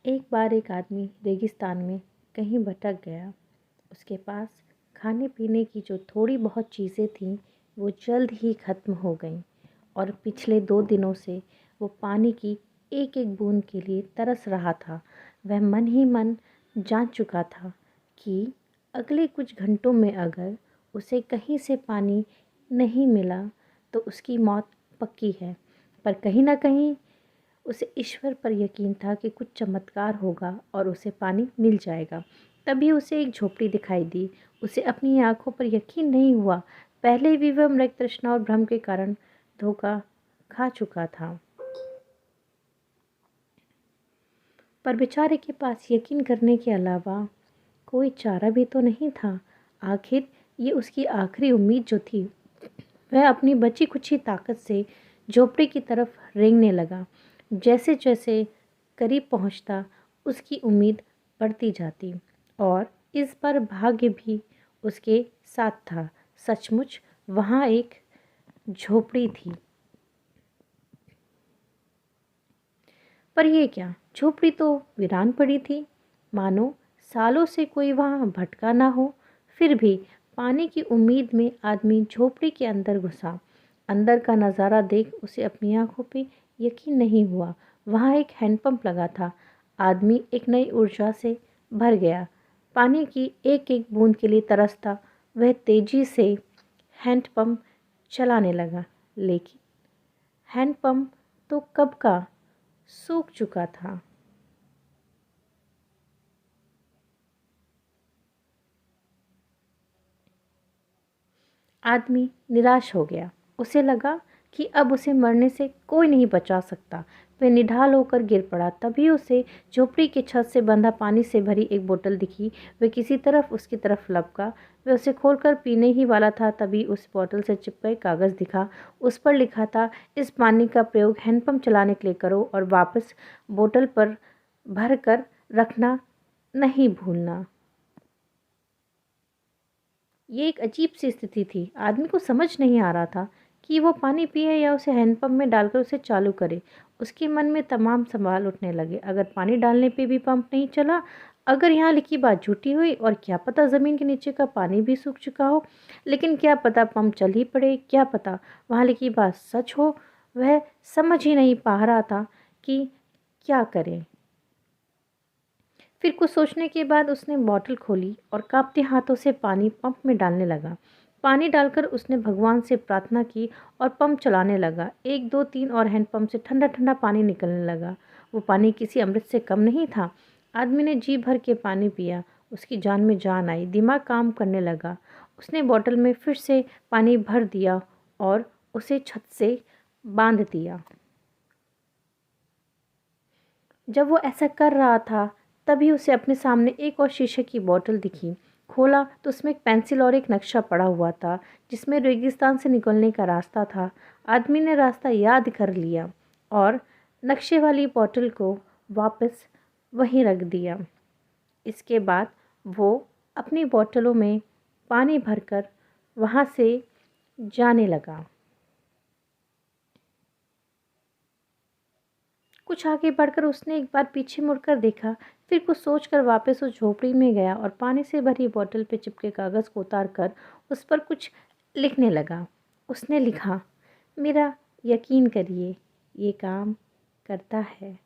एक बार एक आदमी रेगिस्तान में कहीं भटक गया। उसके पास खाने पीने की जो थोड़ी बहुत चीज़ें थीं वो जल्द ही ख़त्म हो गईं और पिछले 2 दिनों से वो पानी की एक एक बूंद के लिए तरस रहा था। वह मन ही मन जान चुका था कि अगले कुछ घंटों में अगर उसे कहीं से पानी नहीं मिला तो उसकी मौत पक्की है। पर कहीं ना कहीं उसे ईश्वर पर यकीन था कि कुछ चमत्कार होगा और उसे पानी मिल जाएगा। तभी उसे एक झोपड़ी दिखाई दी। उसे अपनी आंखों पर यकीन नहीं हुआ। पहले भी वह मृग तृष्णा और भ्रम के कारण धोखा खा चुका था, पर बेचारे के पास यकीन करने के अलावा कोई चारा भी तो नहीं था। आखिर ये उसकी आखिरी उम्मीद जो थी, वह अपनी बची खुची ताकत से झोपड़ी की तरफ रेंगने लगा। जैसे जैसे करीब पहुंचता, उसकी उम्मीद बढ़ती जाती और इस बार भाग्य भी उसके साथ था। सचमुच वहाँ एक झोपड़ी थी। पर यह क्या, झोपड़ी तो वीरान पड़ी थी, मानो सालों से कोई वहाँ भटका ना हो। फिर भी पानी की उम्मीद में आदमी झोपड़ी के अंदर घुसा। अंदर का नज़ारा देख उसे अपनी आंखों पे यकीन नहीं हुआ। वहाँ एक हैंडपंप लगा था। आदमी एक नई ऊर्जा से भर गया। पानी की एक एक बूंद के लिए तरसता वह तेजी से हैंडपंप चलाने लगा, लेकिन हैंडपंप तो कब का सूख चुका था। आदमी निराश हो गया। उसे लगा कि अब उसे मरने से कोई नहीं बचा सकता। वह निढाल होकर गिर पड़ा। तभी उसे झोपड़ी की छत से बंधा पानी से भरी एक बोतल दिखी। वह किसी तरफ उसकी तरफ लपका। वह उसे खोलकर पीने ही वाला था, तभी उस बोतल से चिपका एक कागज़ दिखा। उस पर लिखा था, इस पानी का प्रयोग हैंडपंप चलाने के लिए करो और वापस बोतल पर भर कर रखना नहीं भूलना। ये एक अजीब सी स्थिति थी। आदमी को समझ नहीं आ रहा था कि वो पानी पिए या उसे हैंडपंप में डालकर उसे चालू करे। उसके मन में तमाम सवाल उठने लगे। अगर पानी डालने पे भी पंप नहीं चला, अगर यहाँ लिखी बात झूठी हुई, और क्या पता ज़मीन के नीचे का पानी भी सूख चुका हो। लेकिन क्या पता पंप चल ही पड़े, क्या पता वहाँ लिखी बात सच हो। वह समझ ही नहीं पा रहा था कि क्या करे। फिर कुछ सोचने के बाद उसने बॉटल खोली और कांपते हाथों से पानी पंप में डालने लगा। पानी डालकर उसने भगवान से प्रार्थना की और पंप चलाने लगा। 1 2 3 और हैंडपंप से ठंडा ठंडा पानी निकलने लगा। वो पानी किसी अमृत से कम नहीं था। आदमी ने जी भर के पानी पिया। उसकी जान में जान आई, दिमाग काम करने लगा। उसने बॉटल में फिर से पानी भर दिया और उसे छत से बांध दिया। जब वो ऐसा कर रहा था, तभी उसे अपने सामने एक और शीशे की बोतल दिखी। खोला तो उसमें एक पेंसिल और एक नक्शा पड़ा हुआ था, जिसमें रेगिस्तान से निकलने का रास्ता था। आदमी ने रास्ता याद कर लिया और नक्शे वाली बोतल को वापस वहीं रख दिया। इसके बाद वो अपनी बोतलों में पानी भरकर वहाँ से जाने लगा। कुछ आगे बढ़कर उसने एक बार पीछे मुड़कर देखा, फिर कुछ सोचकर वापस उस झोपड़ी में गया और पानी से भरी बोतल पे चिपके कागज़ को उतार कर उस पर कुछ लिखने लगा। उसने लिखा, मेरा यकीन करिए, ये काम करता है।